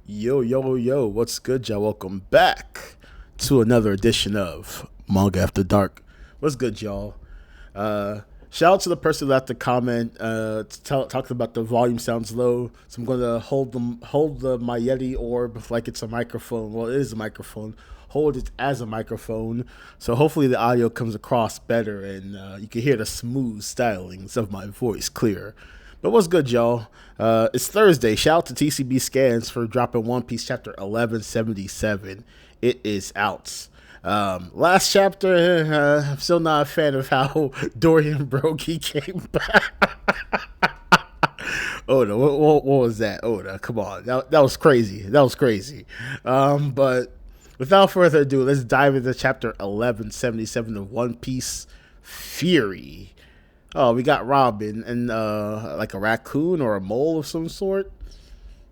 Yo, yo, yo, what's good, y'all? Welcome back to another edition of Manga After Dark. What's good, y'all? Shout out to the person who left the comment talking about the volume sounds low. So I'm going to hold my Yeti orb like it's a microphone. Well, it is a microphone. Hold it as a microphone. So hopefully the audio comes across better and you can hear the smooth stylings of my voice clearer. But what's good, y'all? It's Thursday. Shout out to TCB Scans for dropping One Piece chapter 1177. It is out. Last chapter, I'm still not a fan of how Dorian Broggy came back. Oh no, what was that? Oh no, come on, that was crazy. That was crazy. But without further ado, let's dive into chapter 1177 of One Piece Fury. Oh, we got Robin and like a raccoon or a mole of some sort.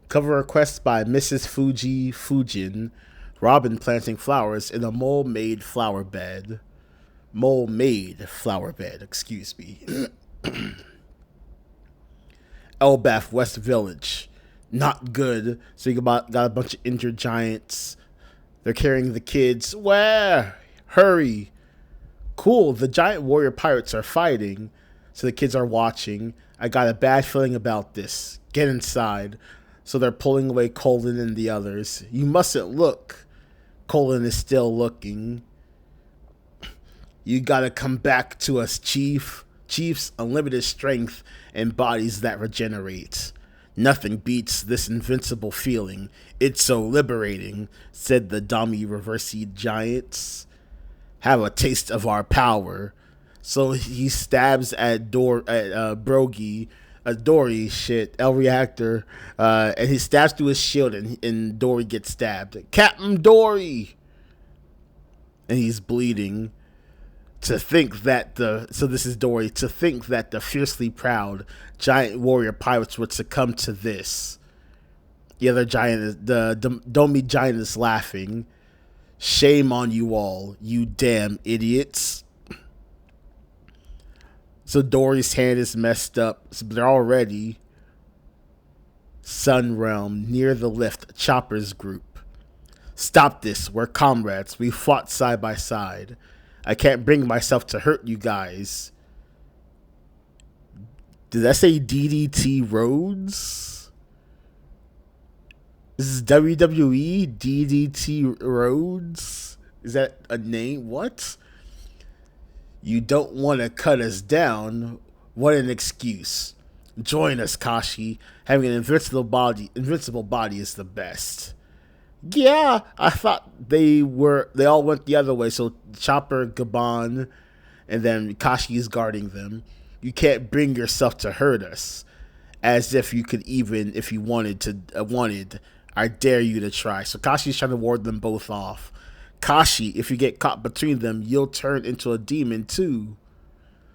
Cover request by Mrs. Fuji Fujin. Robin planting flowers in a mole-made flower bed. Mole-made flower bed, excuse me. Elbaf West Village. Not good. So you got a bunch of injured giants. They're carrying the kids. Where? Hurry. Cool, the giant warrior pirates are fighting. So the kids are watching. I got a bad feeling about this. Get inside. So they're pulling away Colin and the others. You mustn't look. Colin is still looking. You gotta come back to us, Chief. Chief's unlimited strength and bodies that regenerate. Nothing beats this invincible feeling. It's so liberating, said the dummy reverse-seed giants. Have a taste of our power. So he stabs at Brogy, Dory, El Reactor, and he stabs through his shield, and Dory gets stabbed. Captain Dory! And he's bleeding. To think that this is Dory, to think that the fiercely proud giant warrior pirates would succumb to this. The other giant, the Domi giant is laughing. Shame on you all, you damn idiots. So Dory's hand is messed up. So they're already Sun Realm near the lift. Chopper's group. Stop this. We're comrades. We fought side by side. I can't bring myself to hurt you guys. Did I say DDT Rhodes? This is WWE DDT Rhodes? Is that a name? What? You don't want to cut us down. What an excuse. Join us, Kashi. Having an invincible body is the best. Yeah, I thought they all went the other way. So Chopper, Gabon, and then Kashi is guarding them. You can't bring yourself to hurt us. As if you could even, if you wanted, I dare you to try. So Kashi's trying to ward them both off. Kashi, if you get caught between them, you'll turn into a demon too.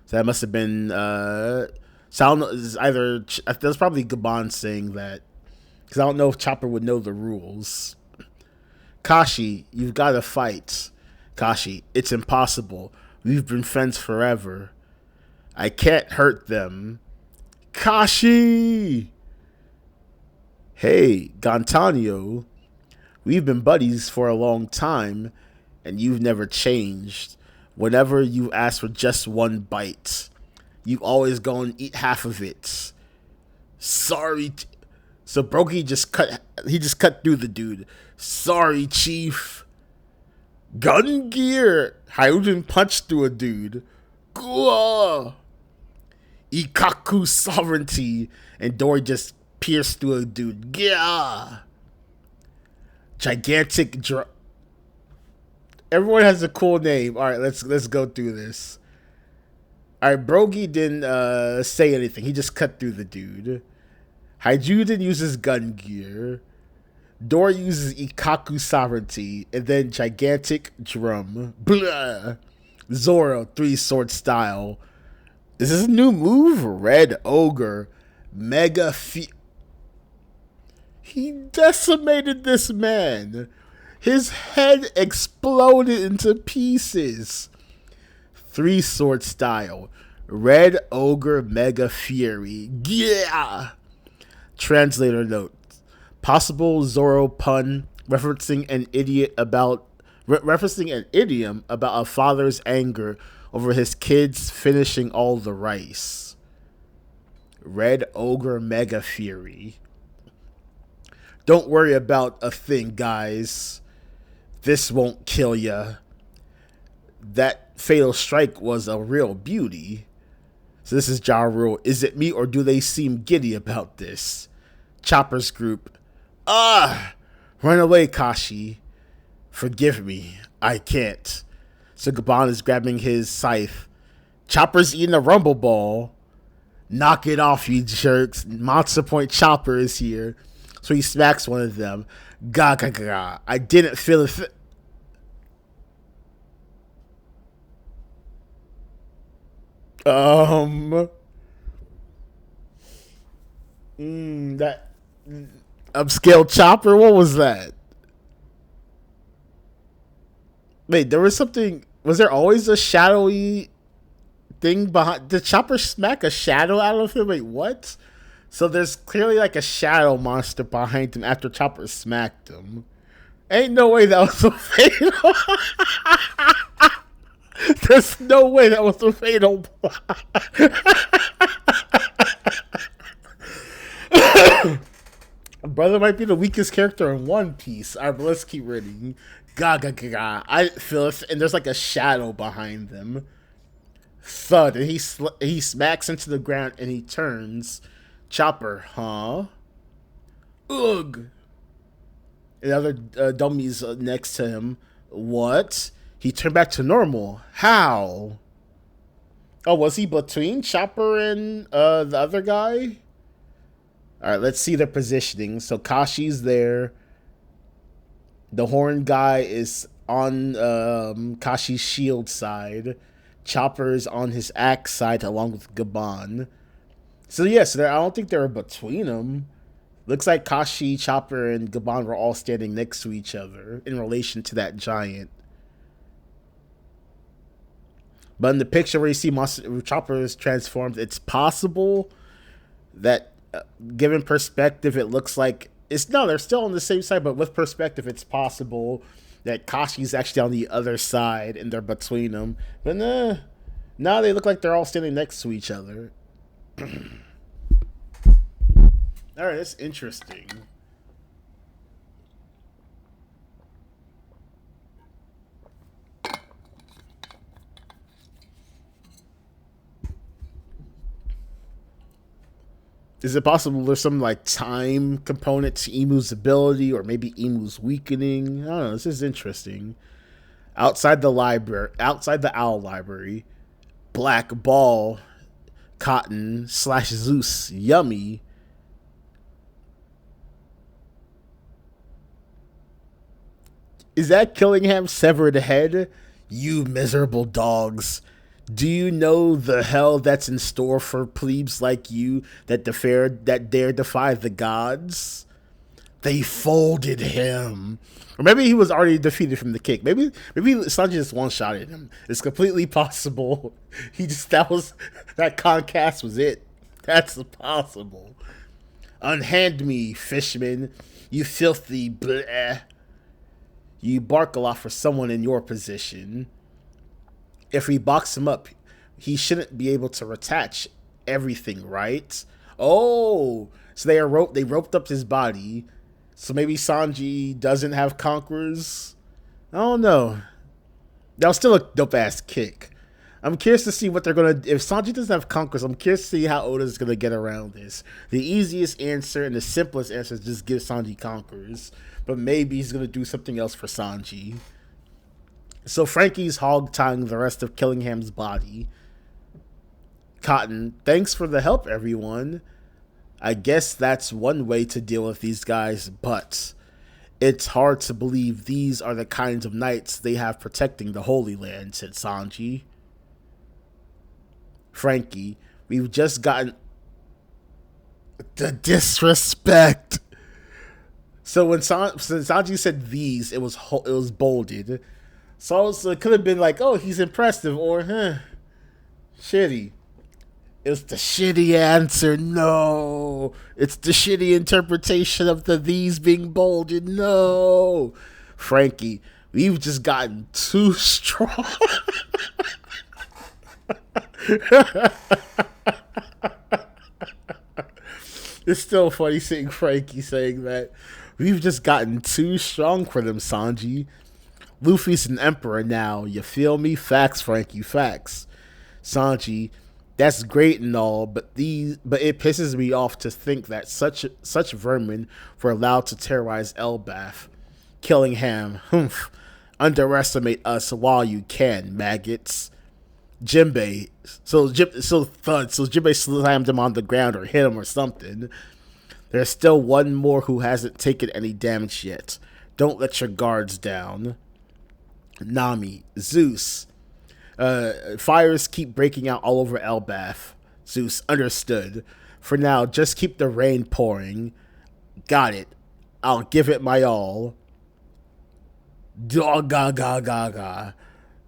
So that must have been so I don't know, it's either that's probably Gabon saying that, because I don't know if Chopper would know the rules. Kashi, you've got to fight. Kashi, it's impossible. We've been friends forever. I can't hurt them. Kashi! Hey, Gantanio. We've been buddies for a long time, and you've never changed. Whenever you ask for just one bite, you always go and eat half of it. Sorry. So Brokey just cut through the dude. Sorry, Chief. Gun gear. Hyuden punched through a dude. Gua. Ikaku sovereignty. And Dory just pierced through a dude. Yeah. Gigantic Everyone has a cool name. All right, let's go through this. All right, Brogy didn't say anything. He just cut through the dude. Hyuden uses gun gear. Dory uses Ikaku sovereignty, and then gigantic drum. Blah. Zoro 3-sword style. Is this a new move? Red ogre. Mega He decimated this man. His head exploded into pieces. 3-sword style. Red Ogre Mega Fury. Yeah! Translator note. Possible Zoro pun referencing an idiom about a father's anger over his kids finishing all the rice. Red Ogre Mega Fury. Don't worry about a thing, guys. This won't kill ya. That fatal strike was a real beauty. So this is Ja Rule. Is it me or do they seem giddy about this? Chopper's group. Ah! Run away, Kashi. Forgive me. I can't. So Gaban is grabbing his scythe. Chopper's eating a rumble ball. Knock it off, you jerks. Monster Point Chopper is here. So he smacks one of them. Ga ga ga. I didn't feel it. That upscale chopper. What was that? Wait, there was something. Was there always a shadowy thing behind? Did Chopper smack a shadow out of him? Wait, what? So there's clearly like a shadow monster behind him after Chopper smacked him. Ain't no way that was a fatal. There's no way that was a fatal block. Brother might be the weakest character in One Piece. All right, but let's keep reading. Ga ga ga ga. I feel it, and there's like a shadow behind them. Thud, and he smacks into the ground, and he turns. Chopper, huh? Ugh. And the other dummies next to him. What? He turned back to normal. How? Oh, was he between Chopper and the other guy? All right, let's see their positioning. So Kashi's there. The horn guy is on Kashi's shield side. Chopper is on his axe side along with Gaban. So yes, I don't think they were between them. Looks like Kashi, Chopper, and Gaban were all standing next to each other in relation to that giant. But in the picture where you see Chopper is transformed, it's possible that, given perspective, it looks like they're still on the same side, but with perspective, it's possible that Kashi's actually on the other side and they're between them. But now they look like they're all standing next to each other. All right, that's interesting. Is it possible there's some like time component to Emu's ability, or maybe Emu's weakening? I don't know. This is interesting. Outside the owl library, Black Ball, Cotton / Zeus, Yummy. Is that Killingham's severed head? You miserable dogs. Do you know the hell that's in store for plebes like you that dare defy the gods? They folded him. Or maybe he was already defeated from the kick. Maybe Sanji just one-shotted him. It's completely possible. That concast was it. That's possible. Unhand me, fishman. You filthy bleh. You bark a lot for someone in your position. If we box him up, he shouldn't be able to retach everything, right? Oh, so they roped up his body. So maybe Sanji doesn't have conquerors. I don't know. That was still a dope ass kick. I'm curious to see what they're gonna. If Sanji doesn't have conquerors, I'm curious to see how Oda's gonna get around this. The easiest answer and the simplest answer is just give Sanji conquerors, but maybe he's gonna do something else for Sanji. So Frankie's hog-tying the rest of Killingham's body. Cotton, thanks for the help, everyone. I guess that's one way to deal with these guys, but it's hard to believe these are the kinds of knights they have protecting the Holy Land, said Sanji. Frankie, we've just gotten the disrespect. So when Sanji said these, it was bolded. So it could have been like, oh, he's impressive, or shitty. It's the shitty answer. No. It's the shitty interpretation of the these being bolded. No. Frankie, we've just gotten too strong. It's still funny seeing Frankie saying that. We've just gotten too strong for them, Sanji. Luffy's an emperor now. You feel me? Facts, Frankie. Facts. Sanji, that's great and all, but it pisses me off to think that such vermin were allowed to terrorize Elbaf. Killingham, humph. Underestimate us while you can, maggots. Jinbei, so Jinbei slammed him on the ground or hit him or something. There's still one more who hasn't taken any damage yet. Don't let your guards down. Nami, Zeus. Fires keep breaking out all over Elbaf. Zeus, understood. For now, just keep the rain pouring. Got it. I'll give it my all. Ga.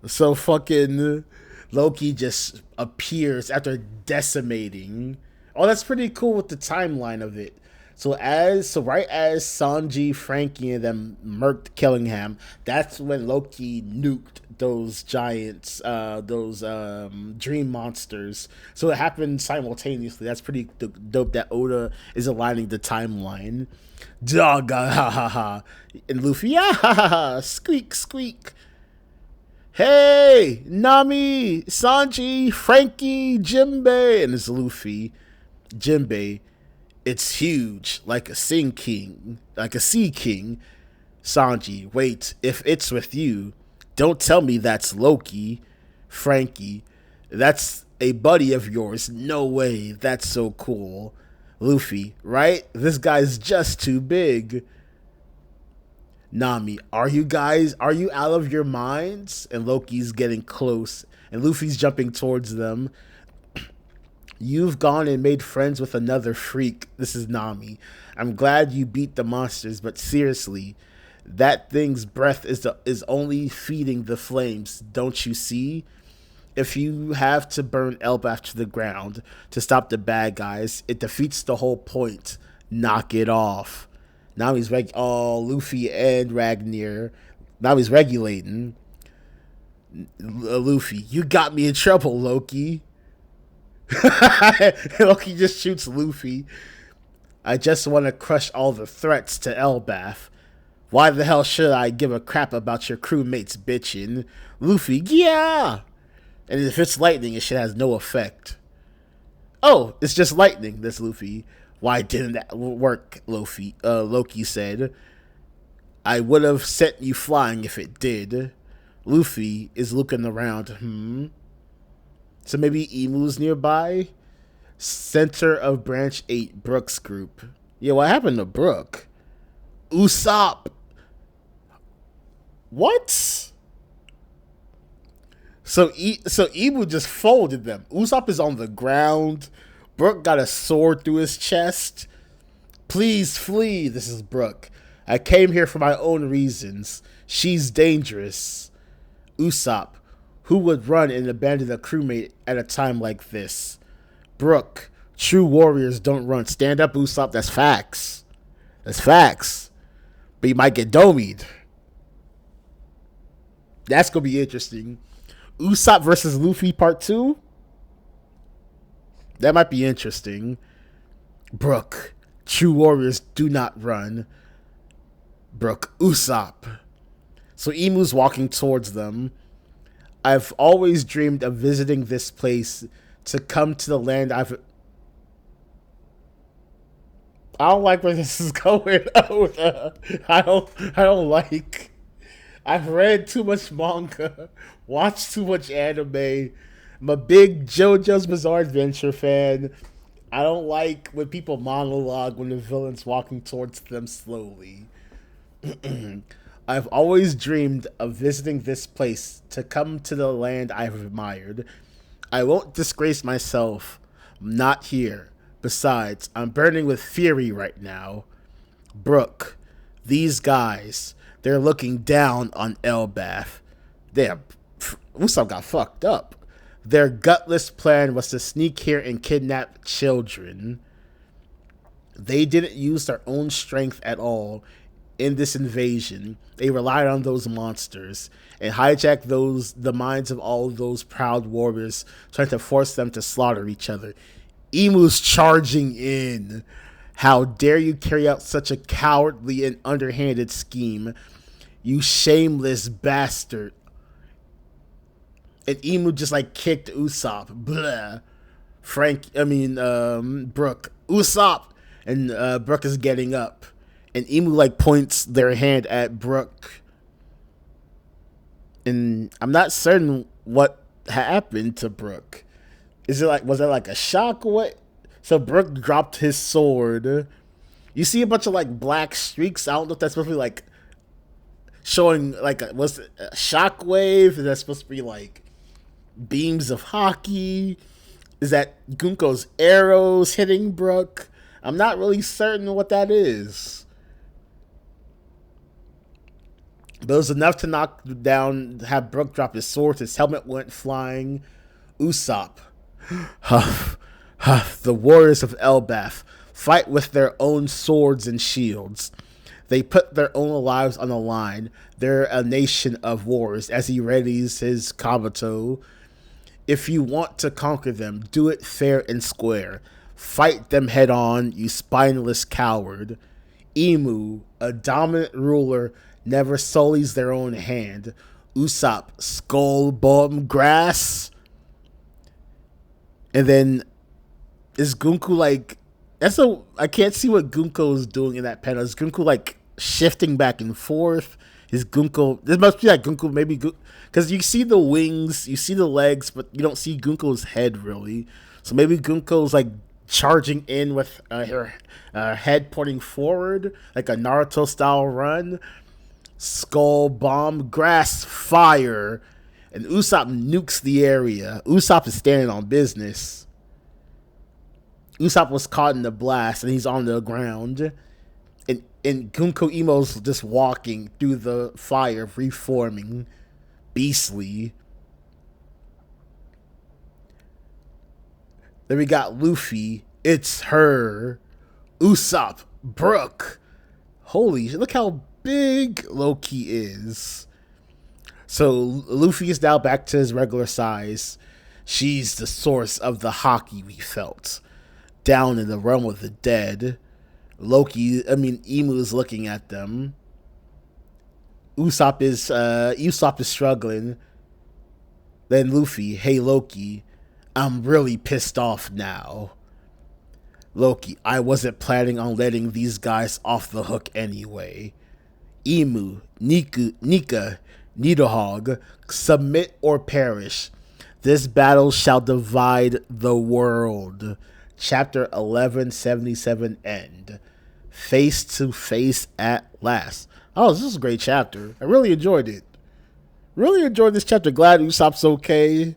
So fucking Loki just appears after decimating. Oh, that's pretty cool with the timeline of it. So right as Sanji, Frankie, and them murked Killingham, that's when Loki nuked those giants, those dream monsters. So it happened simultaneously. That's pretty dope that Oda is aligning the timeline. Dog, ha ha ha. And Luffy, ah ha ha ha, squeak squeak. Hey, Nami, Sanji, Frankie, Jinbei, and it's Luffy. Jinbei, it's huge, like a sea king. Sanji, wait, if it's with you, don't tell me that's Loki. Frankie, that's a buddy of yours. No way, that's so cool. Luffy, right? This guy's just too big. Nami, are you out of your minds? And Loki's getting close, and Luffy's jumping towards them. You've gone and made friends with another freak. This is Nami. I'm glad you beat the monsters, but seriously, that thing's breath is only feeding the flames. Don't you see? If you have to burn Elbaf to the ground to stop the bad guys, it defeats the whole point. Knock it off. Now he's Luffy and Ragnar. Now he's regulating. Luffy, you got me in trouble, Loki. Loki just shoots Luffy. I just want to crush all the threats to Elbaf. Why the hell should I give a crap about your crewmates bitching? Luffy, yeah! And if it's lightning, it shit has no effect. Oh, it's just lightning, this Luffy. Why didn't that work, Luffy? Loki said. I would have sent you flying if it did. Luffy is looking around. So maybe Emu's nearby? Center of Branch 8, Brook's group. Yeah, what happened to Brook? Usopp! What? So Emu just folded them. Usopp is on the ground. Brook got a sword through his chest. Please flee. This is Brook. I came here for my own reasons. She's dangerous. Usopp, who would run and abandon a crewmate at a time like this? Brook, true warriors don't run. Stand up, Usopp. That's facts. That's facts. But you might get domied. That's going to be interesting. Usopp versus Luffy part 2? That might be interesting. Brook, true warriors do not run. Brook, Usopp. So Emu's walking towards them. I've always dreamed of visiting this place to come to the land I don't like where this is going. I don't like. I've read too much manga, watched too much anime. I'm a big JoJo's Bizarre Adventure fan. I don't like when people monologue when the villain's walking towards them slowly. I've always dreamed of visiting this place to come to the land I've admired. I won't disgrace myself. I'm not here. Besides, I'm burning with fury right now. Brook, these guys, they're looking down on Elbaf. Damn, Usopp got fucked up. Their gutless plan was to sneak here and kidnap children. They didn't use their own strength at all in this invasion. They relied on those monsters and hijacked the minds of all those proud warriors, trying to force them to slaughter each other. Emu's charging in. How dare you carry out such a cowardly and underhanded scheme, you shameless bastard. And Emu just like kicked Usopp. Blah. Brook. Usopp! And Brook is getting up. And Emu like points their hand at Brook. And I'm not certain what happened to Brook. Was that like a shock? What? So Brook dropped his sword. You see a bunch of like black streaks. I don't know if that's supposed to be like showing like was it a shockwave? Is that supposed to be like beams of hockey? Is that Gunko's arrows hitting Brook? I'm not really certain what that is. But it was enough to knock down, have Brook drop his sword. His helmet went flying. Usopp. Huff, huff. The warriors of Elbaf fight with their own swords and shields. They put their own lives on the line. They're a nation of warriors. As he readies his Kabuto, if you want to conquer them, do it fair and square. Fight them head on, you spineless coward. Emu, a dominant ruler, never sullies their own hand. Usopp, skull bomb grass. And then is Gunko like I can't see what Gunko is doing in that panel. Is Gunko like shifting back and forth? Is Gunko, this must be like Gunko maybe because you see the wings, you see the legs, but you don't see Gunko's head really. So maybe Gunko's like charging in with her head pointing forward, like a Naruto style run. Skull bomb, grass fire, and Usopp nukes the area. Usopp is standing on business. Usopp was caught in the blast and he's on the ground. And Gunko Emo's just walking through the fire, reforming. Beastly. Then we got Luffy. It's her. Usopp. Brook. Holy shit, look how big Loki is. So Luffy is now back to his regular size. She's the source of the hockey we felt. Down in the realm of the dead. Emu is looking at them. Usopp is struggling. Then Luffy, hey Loki, I'm really pissed off now. Loki, I wasn't planning on letting these guys off the hook anyway. Emu, Nika, Nidohog, submit or perish. This battle shall divide the world. Chapter 1177 end. Face to face at last. Oh, this is a great chapter. I really enjoyed it. Really enjoyed this chapter. Glad Usopp's okay.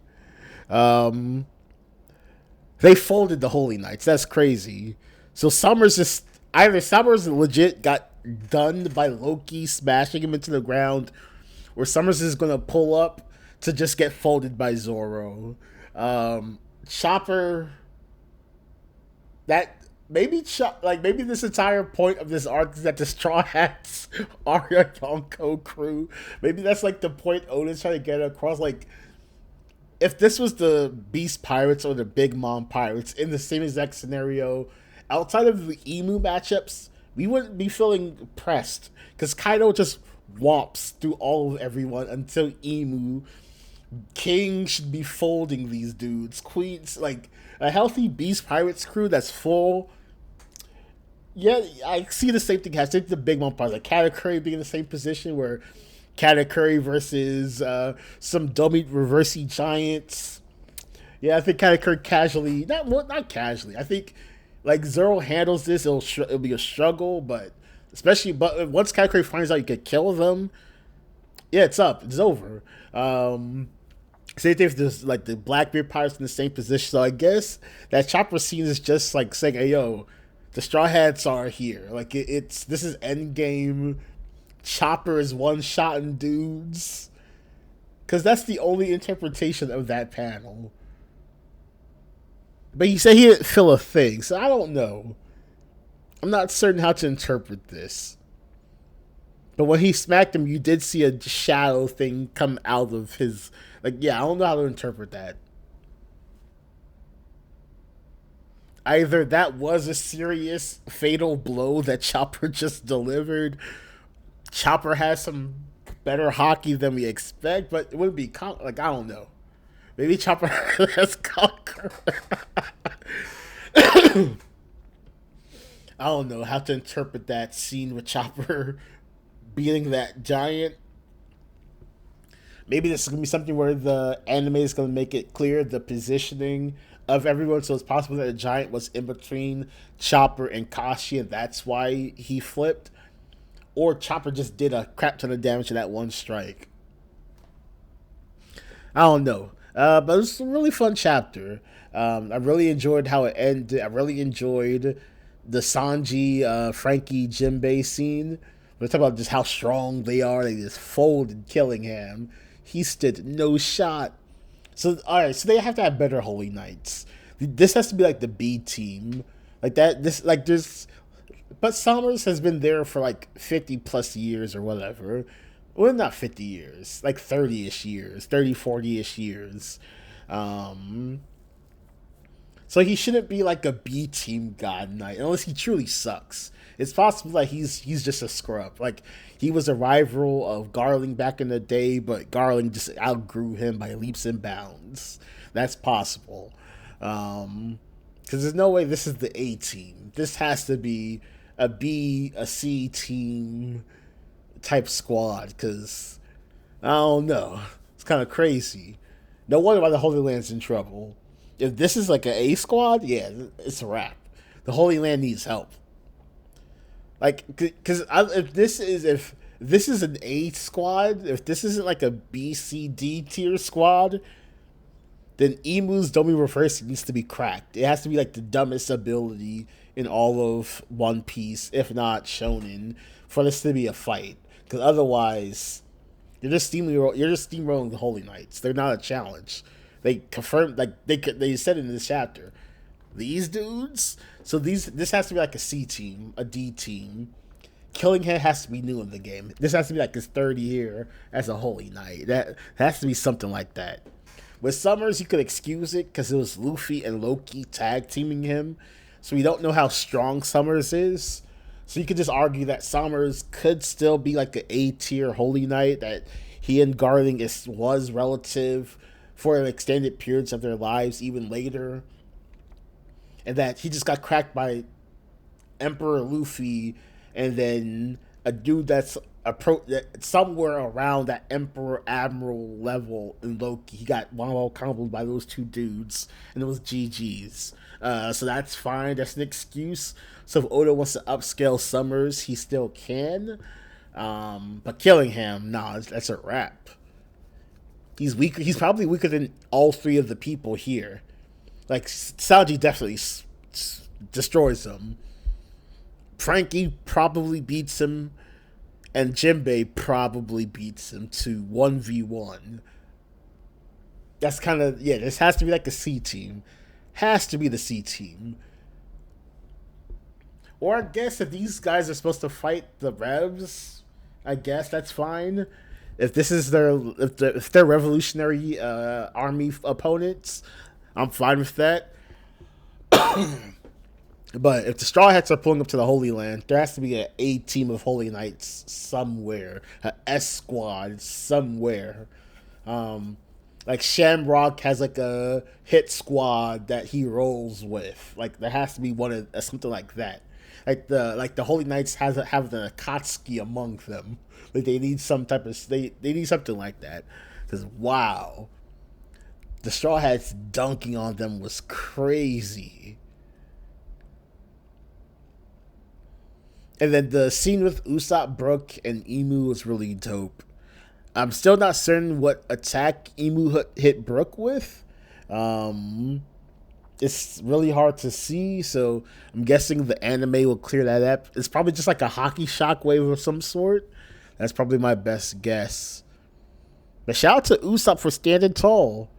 They folded the Holy Knights. That's crazy. So Summers legit got done by Loki smashing him into the ground, or Summers is gonna pull up to just get folded by Zoro. Chopper. That maybe this entire point of this arc is that the Straw Hats are a Yonko crew. Maybe that's like the point Oda's trying to get across. Like, if this was the Beast Pirates or the Big Mom Pirates in the same exact scenario, outside of the Emu matchups, we wouldn't be feeling pressed because Kaido just whomps through all of everyone until Emu. King should be folding these dudes. Queens, like a healthy Beast Pirates crew that's full. Yeah, I see the same thing. I think the Big Mom Pirates, like Katakuri being in the same position where Katakuri versus some dummy reversey giants. Yeah, I think Katakuri casually, not casually. I think like Zoro handles this, it'll be a struggle, but once Katakuri finds out you can kill them, yeah, it's over. Same thing with this, like the Blackbeard Pirates in the same position. So I guess that Chopper scene is just like saying, "Hey, yo, the Straw Hats are here." Like this is Endgame. Chopper is one-shotting dudes, because that's the only interpretation of that panel. But he said he didn't feel a thing, so I don't know. I'm not certain how to interpret this. But when he smacked him, you did see a shadow thing come out of his. Like, yeah, I don't know how to interpret that. Either that was a serious fatal blow that Chopper just delivered. Chopper has some better hockey than we expect, but it wouldn't be like, I don't know. Maybe Chopper has conquer. I don't know how to interpret that scene with Chopper beating that giant. Maybe this is gonna be something where the anime is gonna make it clear the positioning of everyone, so it's possible that the giant was in between Chopper and Kashi, and that's why he flipped. Or Chopper just did a crap ton of damage to that one strike. I don't know. But it was a really fun chapter. I really enjoyed how it ended. I really enjoyed the Sanji, Frankie, Jinbei scene. We're talking about just how strong they are. They just folded Killingham. He stood no shot. So, alright, so they have to have better Holy Knights. This has to be like the B team. Like that, this, like, there's. But Summers has been there for like 50 plus years or whatever. Well, not 50 years, like 30-ish years, 30, 40-ish years. Um, so he shouldn't be like a B team God Knight unless he truly sucks. It's possible that he's just a scrub. Like he was a rival of Garling back in the day, but Garling just outgrew him by leaps and bounds. That's possible. Because there's no way this is the A team. This has to be a B, a C team type squad. Because I don't know, it's kind of crazy. No wonder why the Holy Land's in trouble. If this is like an A squad, yeah, it's a wrap. The Holy Land needs help. Like, because if this is an A squad, if this isn't like a B, C, D tier squad, then Emu's Domi Reverse needs to be cracked. It has to be like the dumbest ability in all of One Piece, if not Shonen, for this to be a fight. Because otherwise, you're just steamrolling the Holy Knights. They're not a challenge. They confirmed, like they said in this chapter, these dudes. So this has to be like a C team, a D team. Killingham has to be new in the game. This has to be like his third year as a Holy Knight. That has to be something like that. With Summers, you could excuse it because it was Luffy and Loki tag teaming him. So we don't know how strong Summers is. So you could just argue that Summers could still be like an A tier Holy Knight, that he and Garling was relative for an extended periods of their lives, even later. And that he just got cracked by Emperor Luffy, and then a dude that's somewhere around that Emperor Admiral level in Loki. He got one comboed by those two dudes, and it was GG's. So that's fine. That's an excuse. So if Oda wants to upscale Summers, he still can. But Killingham, nah, that's a wrap. He's weaker. He's probably weaker than all three of the people here. Like, Sanji definitely destroys him. Frankie probably beats him. And Jinbei probably beats him to 1v1. That's kind of, yeah, this has to be like a C team. Has to be the C team. Or I guess if these guys are supposed to fight the Revs, I guess that's fine. If this is if they're revolutionary army opponents, I'm fine with that. But if the Straw Hats are pulling up to the Holy Land, there has to be an A team of Holy Knights somewhere, an S squad somewhere. Like Shamrock has like a hit squad that he rolls with. Like there has to be something like that. Like the Holy Knights have the Akatsuki among them. Like they need some type of they need something like that. Because wow, the Straw Hats dunking on them was crazy. And then the scene with Usopp, Brook, and Emu was really dope. I'm still not certain what attack Emu hit Brook with. It's really hard to see, so I'm guessing the anime will clear that up. It's probably just like a hockey shockwave of some sort. That's probably my best guess. But shout out to Usopp for standing tall.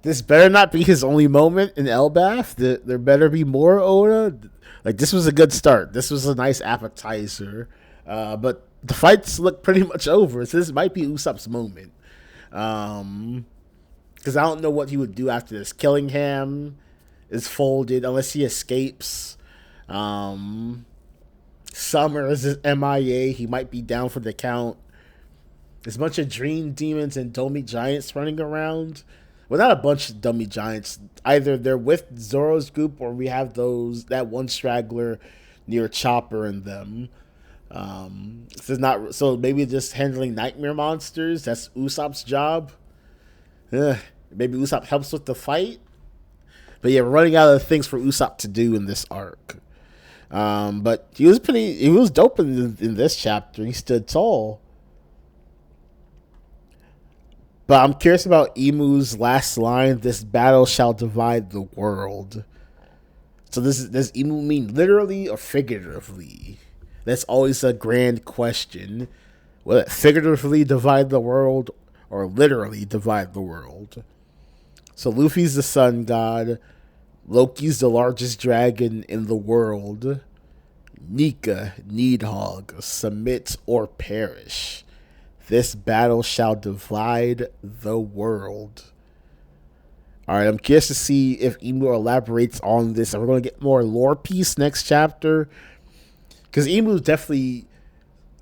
This better not be his only moment in Elbath. There better be more Oda. Like, this was a good start. This was a nice appetizer. But the fights look pretty much over, so this might be Usopp's moment. Because I don't know what he would do after this. Killingham is folded unless he escapes. Summer is MIA. He might be down for the count. There's a bunch of dream demons and dummy giants running around. Well, not a bunch of dummy giants. Either they're with Zoro's group or we have that one straggler near Chopper and them. So maybe just handling nightmare monsters. That's Usopp's job. Maybe Usopp helps with the fight. But yeah, we're running out of things for Usopp to do in this arc. But he was dope in this chapter. He stood tall. But I'm curious about Imu's last line, this battle shall divide the world. So does Imu mean literally or figuratively? That's always a grand question. Will it figuratively divide the world or literally divide the world? So Luffy's the sun god. Loki's the largest dragon in the world. Nika, Needhog, submit or perish. This battle shall divide the world. Alright, I'm curious to see if Imu elaborates on this. And we're going to get more lore piece next chapter. Because Imu definitely...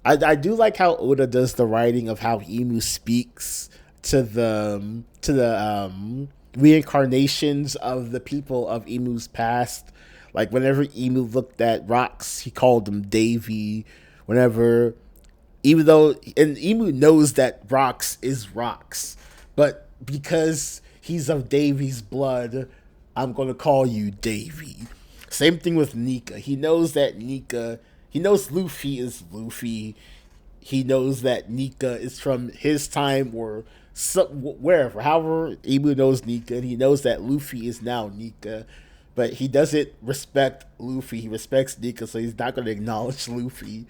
I do like how Oda does the writing of how Imu speaks to the reincarnations of the people of Imu's past. Like, whenever Imu looked at rocks, he called them Davy. Even though, and Imu knows that rocks is rocks, but because he's of Davy's blood, I'm going to call you Davy. Same thing with Nika. He knows Luffy is Luffy. He knows that Nika is from his time or wherever. However, Imu knows Nika, and he knows that Luffy is now Nika. But he doesn't respect Luffy. He respects Nika, so he's not going to acknowledge Luffy.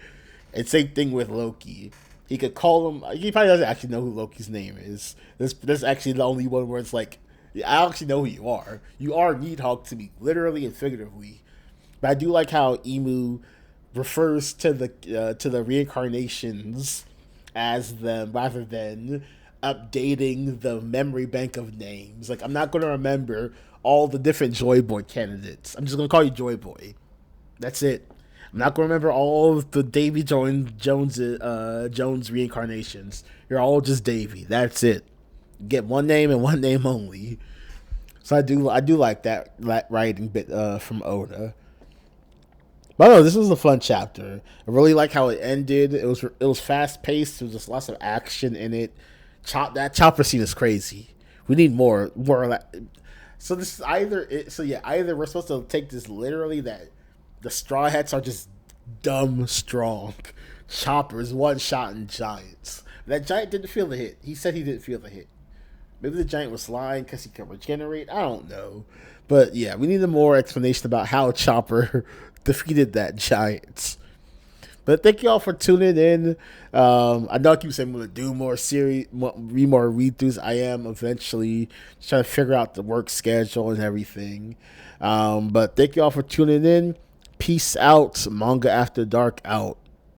And same thing with Loki. He could call him... He probably doesn't actually know who Loki's name is. This actually the only one where it's like, I actually know who you are. You are Needhog to me, literally and figuratively. But I do like how Imu refers to the reincarnations as them rather than updating the memory bank of names. Like, I'm not going to remember all the different Joy Boy candidates. I'm just going to call you Joy Boy. That's it. I'm not going to remember all of the Davy Jones reincarnations. You're all just Davy. That's it. You get one name and one name only. So I do like that writing bit from Oda. But no, this was a fun chapter. I really like how it ended. It was fast paced. There was just lots of action in it. That chopper scene is crazy. We need more of that. So this is either we're supposed to take this literally that the Straw Hats are just dumb strong. Choppers one-shotting giants. That giant didn't feel the hit. He said he didn't feel the hit. Maybe the giant was lying because he could regenerate. I don't know. But yeah, we need a more explanation about how Chopper defeated that giant. But thank you all for tuning in. I know I keep saying I'm going to do more read-throughs. I am eventually just trying to figure out the work schedule and everything. But thank you all for tuning in. Peace out. Manga After Dark out.